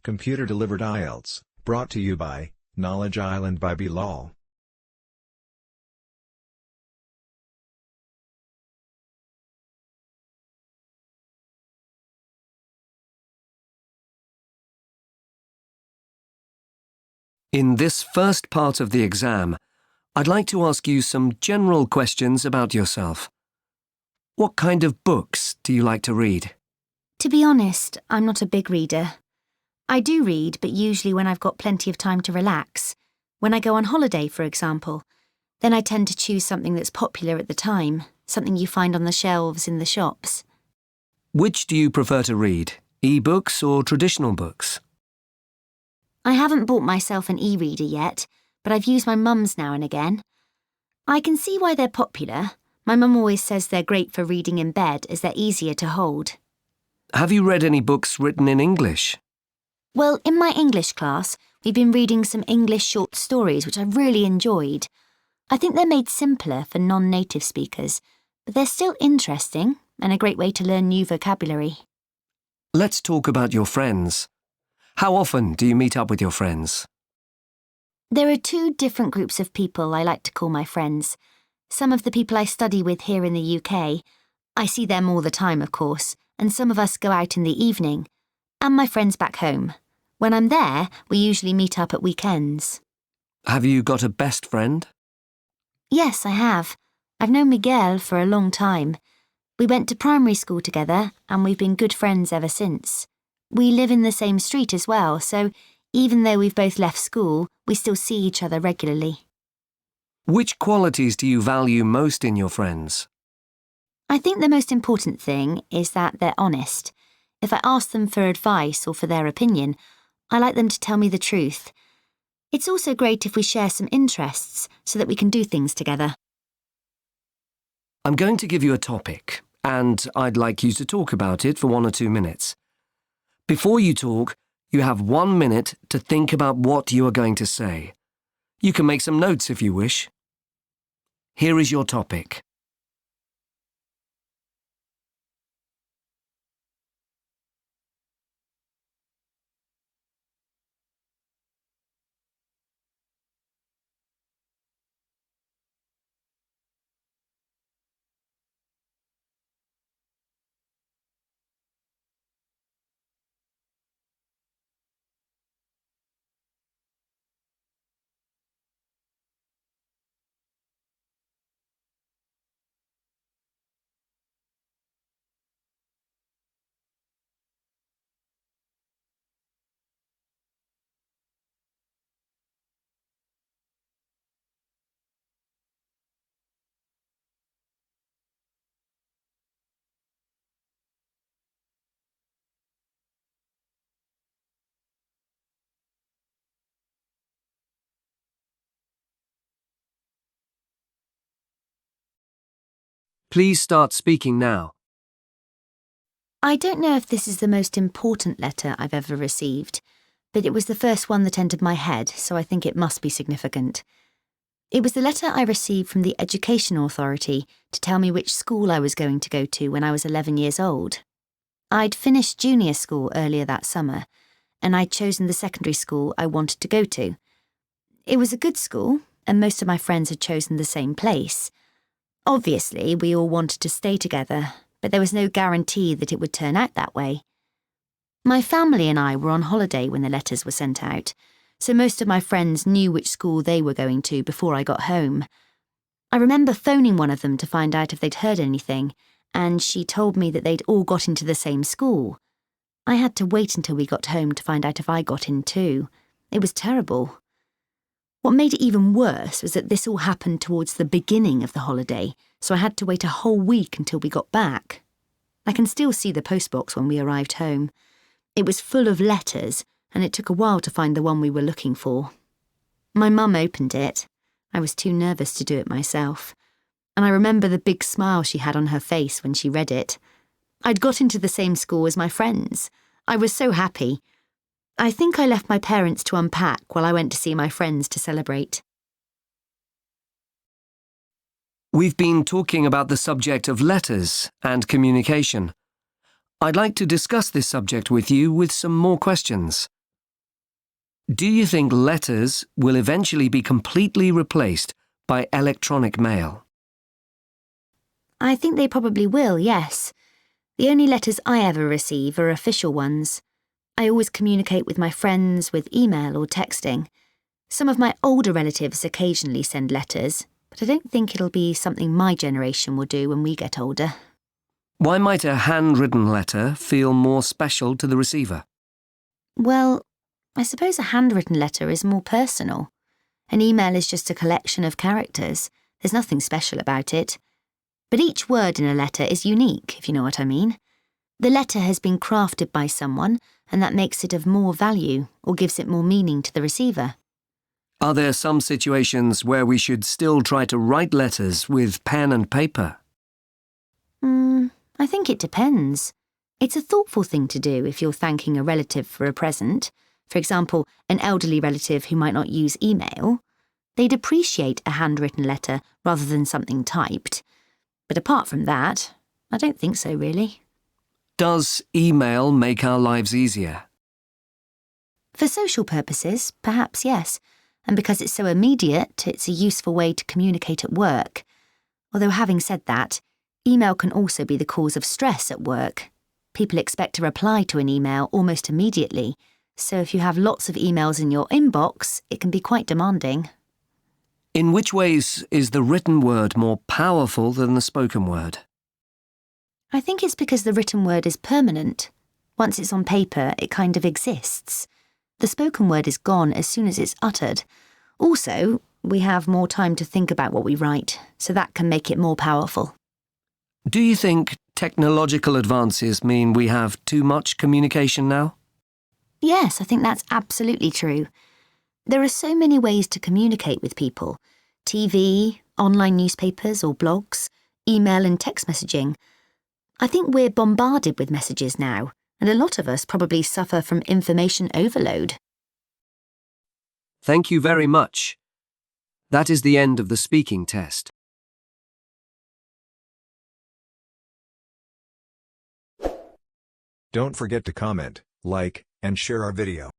Computer-delivered IELTS, brought to you by Knowledge Island by Bilal. In this first part of the exam, I'd like to ask you some general questions about yourself. What kind of books do you like to read? To be honest, I'm not a big reader. I do read, but usually when I've got plenty of time to relax. When I go on holiday, for example, then I tend to choose something that's popular at the time, something you find on the shelves in the shops. Which do you prefer to read, e-books or traditional books? I haven't bought myself an e-reader yet, but I've used my mum's now and again. I can see why they're popular. My mum always says they're great for reading in bed as they're easier to hold. Have you read any books written in English? Well, in my English class, we've been reading some English short stories which I've really enjoyed. I think they're made simpler for non-native speakers, but they're still interesting and a great way to learn new vocabulary. Let's talk about your friends. How often do you meet up with your friends? There are two different groups of people I like to call my friends. Some of the people I study with here in the UK, I see them all the time, of course, and some of us go out in the evening, and my friends back home. When I'm there, we usually meet up at weekends. Have you got a best friend? Yes, I have. I've known Miguel for a long time. We went to primary school together, and we've been good friends ever since. We live in the same street as well, so even though we've both left school, we still see each other regularly. Which qualities do you value most in your friends? I think the most important thing is that they're honest. If I ask them for advice or for their opinion, I like them to tell me the truth. It's also great if we share some interests so that we can do things together. I'm going to give you a topic, and I'd like you to talk about it for 1 or 2 minutes. Before you talk, you have 1 minute to think about what you are going to say. You can make some notes if you wish. Here is your topic. Please start speaking now. I don't know if this is the most important letter I've ever received, but it was the first one that entered my head, so I think it must be significant. It was the letter I received from the Education Authority to tell me which school I was going to go to when I was 11 years old. I'd finished junior school earlier that summer, and I'd chosen the secondary school I wanted to go to. It was a good school, and most of my friends had chosen the same place. Obviously, we all wanted to stay together, but there was no guarantee that it would turn out that way. My family and I were on holiday when the letters were sent out, so most of my friends knew which school they were going to before I got home. I remember phoning one of them to find out if they'd heard anything, and she told me that they'd all got into the same school. I had to wait until we got home to find out if I got in too. It was terrible. What made it even worse was that this all happened towards the beginning of the holiday, so I had to wait a whole week until we got back. I can still see the postbox when we arrived home. It was full of letters, and it took a while to find the one we were looking for. My mum opened it. I was too nervous to do it myself. And I remember the big smile she had on her face when she read it. I'd got into the same school as my friends. I was so happy. I think I left my parents to unpack while I went to see my friends to celebrate. We've been talking about the subject of letters and communication. I'd like to discuss this subject with you with some more questions. Do you think letters will eventually be completely replaced by electronic mail? I think they probably will, yes. The only letters I ever receive are official ones. I always communicate with my friends with email or texting. Some of my older relatives occasionally send letters, but I don't think it'll be something my generation will do when we get older. Why might a handwritten letter feel more special to the receiver? Well, I suppose a handwritten letter is more personal. An email is just a collection of characters. There's nothing special about it. But each word in a letter is unique, if you know what I mean. The letter has been crafted by someone, and that makes it of more value or gives it more meaning to the receiver. Are there some situations where we should still try to write letters with pen and paper? I think it depends. It's a thoughtful thing to do if you're thanking a relative for a present. For example, an elderly relative who might not use email. They'd appreciate a handwritten letter rather than something typed. But apart from that, I don't think so, really. Does email make our lives easier? For social purposes, perhaps yes. And because it's so immediate, it's a useful way to communicate at work. Although having said that, email can also be the cause of stress at work. People expect a reply to an email almost immediately, so if you have lots of emails in your inbox, it can be quite demanding. In which ways is the written word more powerful than the spoken word? I think it's because the written word is permanent. Once it's on paper, it kind of exists. The spoken word is gone as soon as it's uttered. Also, we have more time to think about what we write, so that can make it more powerful. Do you think technological advances mean we have too much communication now? Yes, I think that's absolutely true. There are so many ways to communicate with people. TV, online newspapers or blogs, email and text messaging. I think we're bombarded with messages now, and a lot of us probably suffer from information overload. Thank you very much. That is the end of the speaking test. Don't forget to comment, like, and share our video.